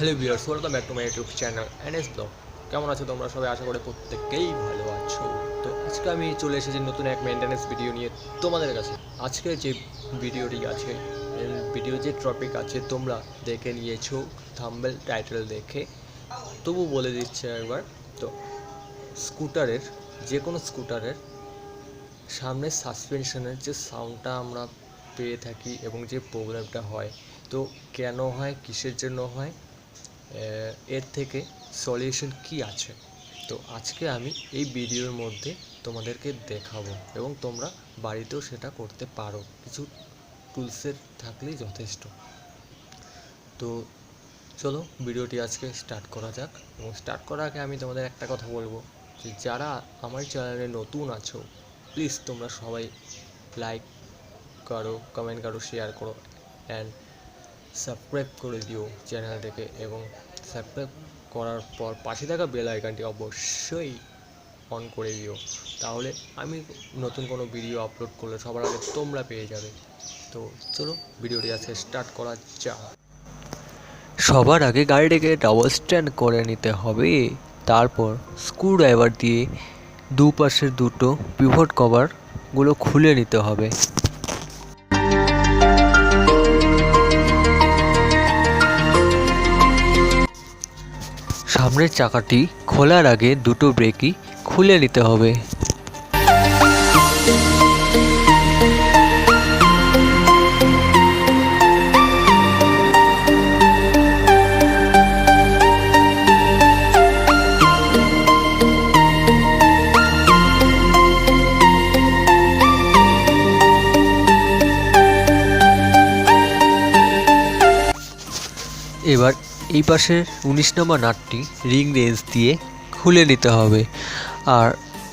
Hello viewers, welcome back to my YouTube channel NS blog. কেমন আছো তোমরা সবাই? আশা করি প্রত্যেকেই ভালো আছো। তো আজকে আমি চলে এসেছি নতুন এক মেনটেন্যান্স ভিডিও নিয়ে তোমাদের কাছে। আজকের যে ভিডিওটি আছে, ভিডিও যে টপিক আছে তোমরা দেখে নিয়েছো থাম্বনেল টাইটেল দেখে, তবু বলে দিচ্ছি একবার। তো স্কুটারের, যে কোনো স্কুটারের সামনের সাসপেনশনের যে সাউন্ডটা আমরা পেয়ে থাকি এবং যে প্রবলেমটা হয়, তো কেন হয়, কিসের জন্য হয়, এর থেকে সলিউশন কি আছে, তো আজকে আমি এই ভিডিওর মধ্যে তোমাদেরকে দেখাবো এবং তোমরা বাড়িতেও সেটা করতে পারো, কিছু টুলসের থাকলেই যথেষ্ট। তো চলো ভিডিওটি আজকে স্টার্ট করা যাক। এবং স্টার্ট করার আগে আমি তোমাদের একটা কথা বলবো, যে যারা আমার চ্যানেলে নতুন আছো, প্লিজ তোমরা সবাই লাইক করো, কমেন্ট করো, শেয়ার করো অ্যান্ড সাবস্ক্রাইব করে দিও চ্যানেলটাকে। এবং সাবস্ক্রাইব করার পর পাশে থাকা বেল আইকনটি অবশ্যই অন করে দিও, তাহলে আমি নতুন কোনো ভিডিও আপলোড করলে সবার আগে তোমরা পেয়ে যাবে। তো চলো ভিডিওটি আজকে স্টার্ট করা যাক। সবার আগে গাড়িটিকে ডাবল স্ট্যান্ড করে নিতে হবে, তারপর স্ক্রুড্রাইভার দিয়ে দুপাশের দুটো পিভট কভারগুলো খুলে নিতে হবে। সামনের চাকাটি খোলার আগে দুটো ব্রেকই খুলে নিতে হবে। এবার এই পাশের 19 নম্বর নাটটি রিং রেঞ্চ দিয়ে খুলে নিতে হবে, আর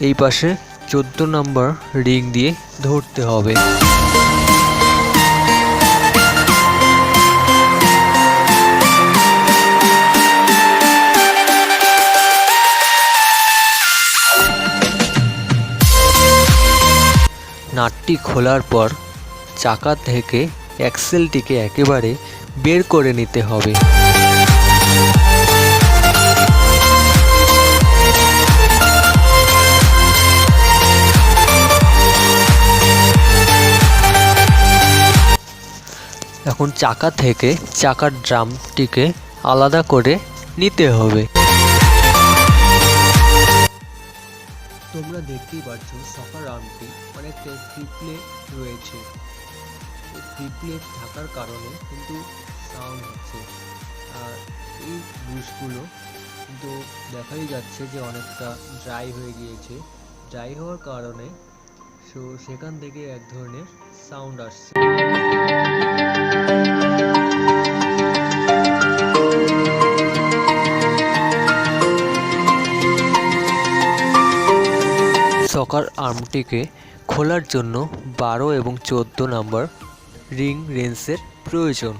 এই পাশে 14 নম্বর রিং দিয়ে ধরতে হবে। নাটটি খোলার পর চাকা থেকে অ্যাক্সেলটিকে একেবারে বের করে নিতে হবে। এখন চাকা থেকে চাকার ড্রামটিকে আলাদা করে নিতে হবে। তোমরা দেখতেই পাচ্ছ চাকার আর্মটি অনেকটা ক্রিপলে রয়েছে। ক্রিপলে থাকার কারণে কিন্তু সাউন্ড হচ্ছে, আর এই বুশগুলো কিন্তু দেখাই যাচ্ছে যে অনেকটা ড্রাই হয়ে গিয়েছে। ড্রাই হওয়ার কারণে সেখান থেকে এক ধরনের সাউন্ড আসছে। চাকার আর্মটিকে খোলার জন্য 12 এবং 14 নম্বর রিং রেঞ্চের প্রয়োজন।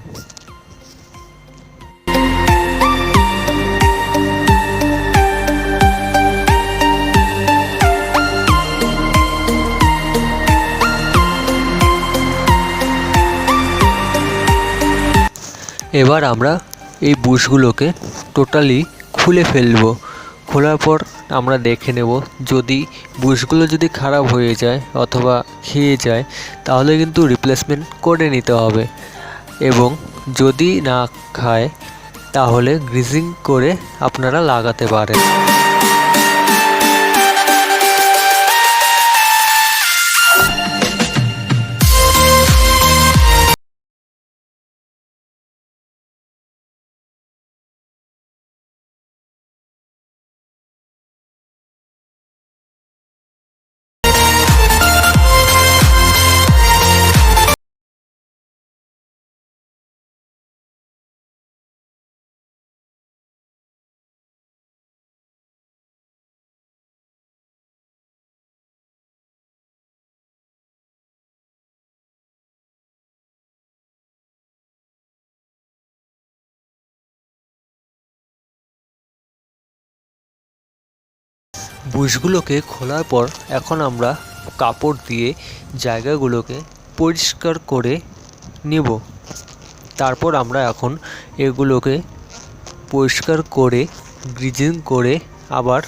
এবার আমরা এই বুশগুলোকে টোটালি খুলে ফেলবো। খোলার পর আমরা দেখে নেব, যদি বুশগুলো যদি খারাপ হয়ে যায় অথবা খেয়ে যায় তাহলে কিন্তু রিপ্লেসমেন্ট করে নিতে হবে, এবং যদি না খায় তাহলে গ্রিজিং করে আপনারা লাগাতে পারেন। বুশগুলোকে খোলার পর এখন আমরা কাপড় দিয়ে জায়গাগুলোকে পরিষ্কার করে নেব। তারপর আমরা এখন এগুলোকে পরিষ্কার করে গ্রিজিং করে আবার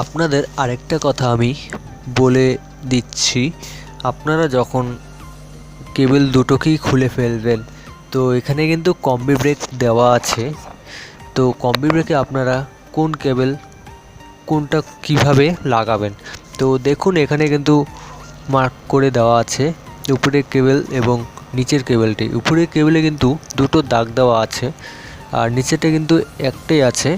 আপনাদের আরেকটা কথা আমি বলে দিচ্ছি, আপনারা যখন কেবল দুটোকেই খুলে ফেলবেন তো এখানে কিন্তু কম্বি ব্রেক দেওয়া আছে। তো কম্বি ব্রেকে আপনারা কোন কেবল কোনটা কিভাবে লাগাবেন তো দেখুন এখানে কিন্তু মার্ক করে দেওয়া আছে উপরের কেবল এবং নিচের কেবলটি। উপরের কেবলে কিন্তু দুটো দাগ দেওয়া আছে আর নিচেটা কিন্তু একটাই আছে।